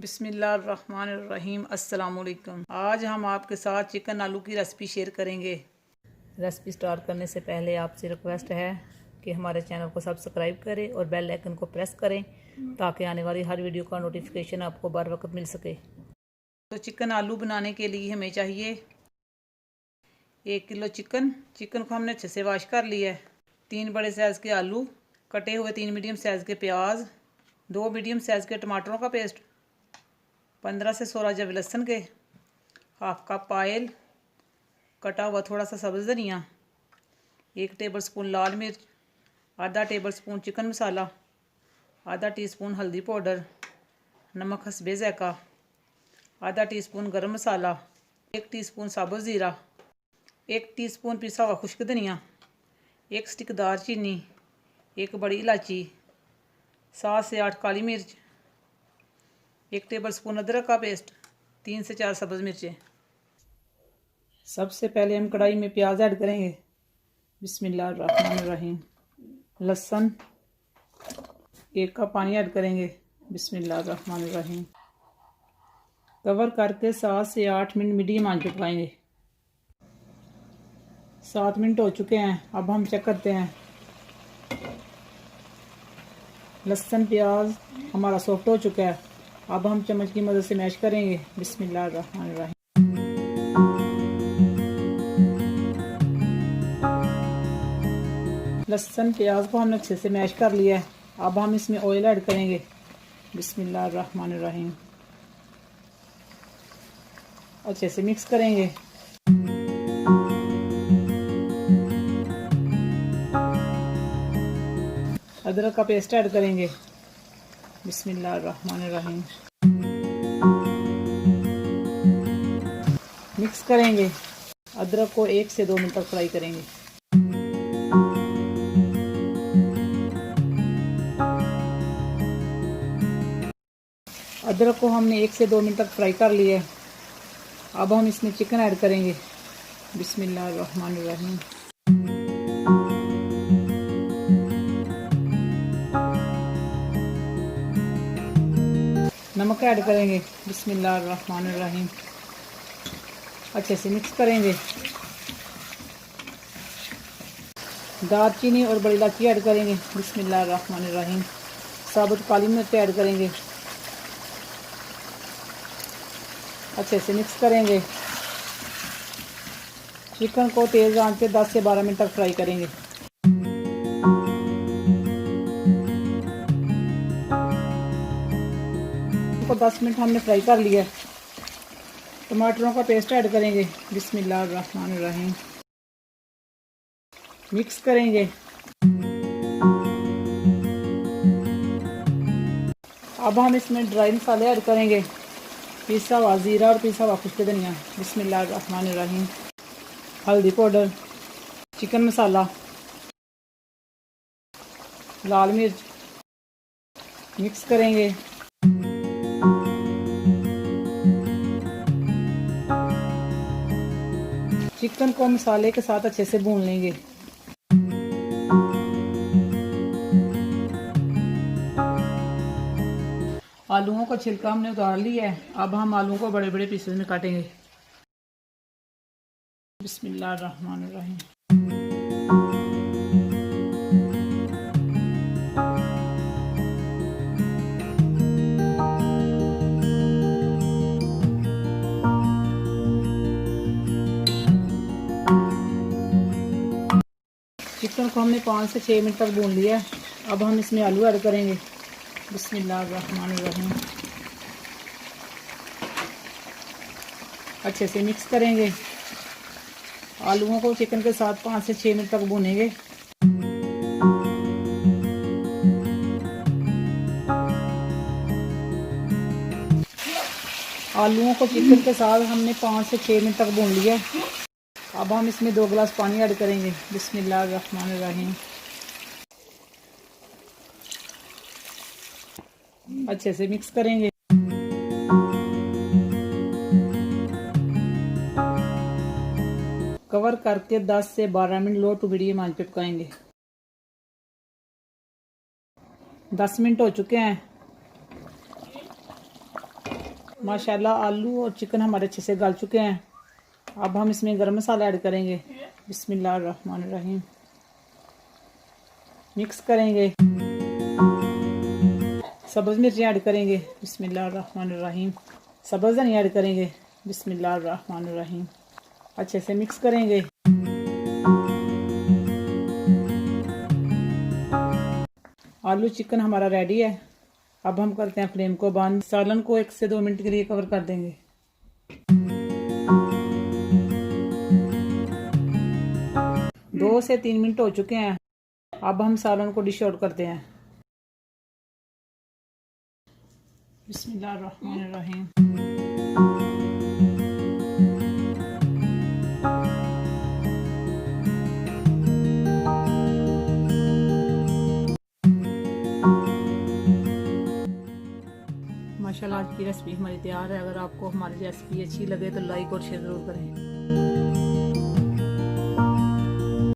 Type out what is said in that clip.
बिस्मिल्लाहिर्रहमानिर्रहीम। अस्सलाम वालेकुम। आज हम आपके साथ चिकन आलू की रेसिपी शेयर करेंगे। रेसिपी स्टार्ट करने से पहले आपसे रिक्वेस्ट है कि हमारे चैनल को सब्सक्राइब करें और बेल आइकन को प्रेस करें ताकि आने वाली हर वीडियो का नोटिफिकेशन आपको बर वक्त मिल सके। तो चिकन आलू बनाने के लिए हमें चाहिए 1 किलो चिकन। चिकन को हमने अच्छे से वॉश कर लिया है। 3 बड़े साइज़ के आलू, कटे हुए 3 मीडियम साइज़ के प्याज, 2 मीडियम साइज़ के टमाटरों का पेस्ट, 15 से 16 जब लहसुन के, हाफ कप ऑयल, कटा हुआ थोड़ा सा सब्ज़ धनिया, 1 टेबलस्पून लाल मिर्च, आधा टेबलस्पून चिकन मसाला, आधा टीस्पून हल्दी पाउडर, नमक हस्बे ज़ायक़ा, आधा टीस्पून गरम मसाला, 1 टीस्पून साबुत ज़ीरा, 1 टीस्पून पिसा हुआ खुश्क धनिया, 1 स्टिक दालचीनी, 1 बड़ी इलायची, 7 से 8 काली मिर्च, 1 टेबलस्पून अदरक का पेस्ट, 3 से 4 सब्ज़ मिर्चें। सबसे पहले हम कढ़ाई में प्याज ऐड करेंगे। बिस्मिल्लाहिर्रहमानिर्रहीम। लहसुन 1 कप पानी ऐड करेंगे। बिस्मिल्लाहिर्रहमानिर्रहीम। कवर करके 7 से 8 मिनट मीडियम आंच पे पकाएंगे। 7 मिनट हो चुके हैं। अब हम चेक करते हैं। लहसुन प्याज हमारा सॉफ्ट हो चुका है। अब हम चम्मच की मदद से मैश करेंगे। बिस्मिल्लाहिर्रहमानिर्रहीम। लहसुन प्याज को हमने अच्छे से मैश कर लिया है। अब हम इसमें ऑयल ऐड करेंगे। बिस्मिल्लाहिर्रहमानिर्रहीम। अच्छे से मिक्स करेंगे। अदरक का पेस्ट ऐड करेंगे। बिस्मिल्लाहिर्रहमानिर्रहीम। मिक्स करेंगे। अदरक को 1 से 2 मिनट तक फ्राई करेंगे। अदरक को हमने 1 से 2 मिनट तक फ्राई कर लिया है। अब हम इसमें चिकन ऐड करेंगे। बिस्मिल्लाहिर्रहमानिर्रहीम। नमक ऐड करेंगे। बिस्मिल्लाहिर्रहमानिर्रहीम। अच्छे से मिक्स करेंगे। दालचीनी और बड़ी इलायची ऐड करेंगे। बिस्मिल्लाहिर्रहमानिर्रहीम। साबुत काली मिर्च ऐड करेंगे। अच्छे से मिक्स करेंगे। चिकन को तेज़ आंच पे 10 से 12 मिनट तक फ्राई करेंगे। को 10 मिनट हमने फ्राई कर लिया। टमाटरों का पेस्ट ऐड करेंगे। बिस्मिल्लाहिर्रहमानिर्रहीम। मिक्स करेंगे। अब हम इसमें ड्राई मसाले ऐड करेंगे। पिसा हुआ ज़ीरा और पिसा हुआ खुश्क धनिया। बिस्मिल्लाहिर्रहमानिर्रहीम। हल्दी पाउडर, चिकन मसाला, लाल मिर्च। मिक्स करेंगे। चिकन को मसाले के साथ अच्छे से भून लेंगे। आलूओं का छिलका हमने उतार लिया है। अब हम आलूओं को बड़े बड़े पीसेस में काटेंगे। बिस्मिल्लाहिर्रहमानिर्रहीम। चिकन को हमने 5 से 6 मिनट तक भून लिया। अब हम इसमें आलू ऐड करेंगे। बिस्मिल्लाहिर्रहमानिर्रहीम। अच्छे से मिक्स करेंगे। आलूओं को चिकन के साथ 5 से 6 मिनट तक भूनेंगे। आलूओं को चिकन के साथ हमने 5 से 6 मिनट तक भून लिया। अब हम इसमें 2 गिलास पानी ऐड करेंगे। बिस्मिल्लाहिर्रहमानिर्रहीम। अच्छे से मिक्स करेंगे। कवर करके 10 से 12 मिनट लो टू मीडियम आंच पे पकाएंगे। 10 मिनट हो चुके हैं। माशाल्लाह आलू और चिकन हमारे अच्छे से गल चुके हैं। अब हम इसमें गरम मसाला ऐड करेंगे। बिस्मिल्लाहिर्रहमानिर्रहीम। मिक्स करेंगे। सब्ज़ मिर्ची ऐड करेंगे। बिस्मिल्लाहिर्रहमानिर्रहीम। सब्ज़ धनिया ऐड करेंगे। बिस्मिल्लाहिर्रहमानिर्रहीम। अच्छे से मिक्स करेंगे। आलू चिकन हमारा रेडी है। अब हम करते हैं फ्लेम को बंद। सालन को 1 से 2 मिनट के लिए कवर कर देंगे। 2 से 3 मिनट हो चुके हैं। अब हम सालन को डिश आउट करते हैं। बिस्मिल्लाहिर्रहमानिर्रहीम। माशाल्लाह आज की रेसिपी हमारी तैयार है। अगर आपको हमारी रेसिपी अच्छी लगे तो लाइक और शेयर ज़रूर करें।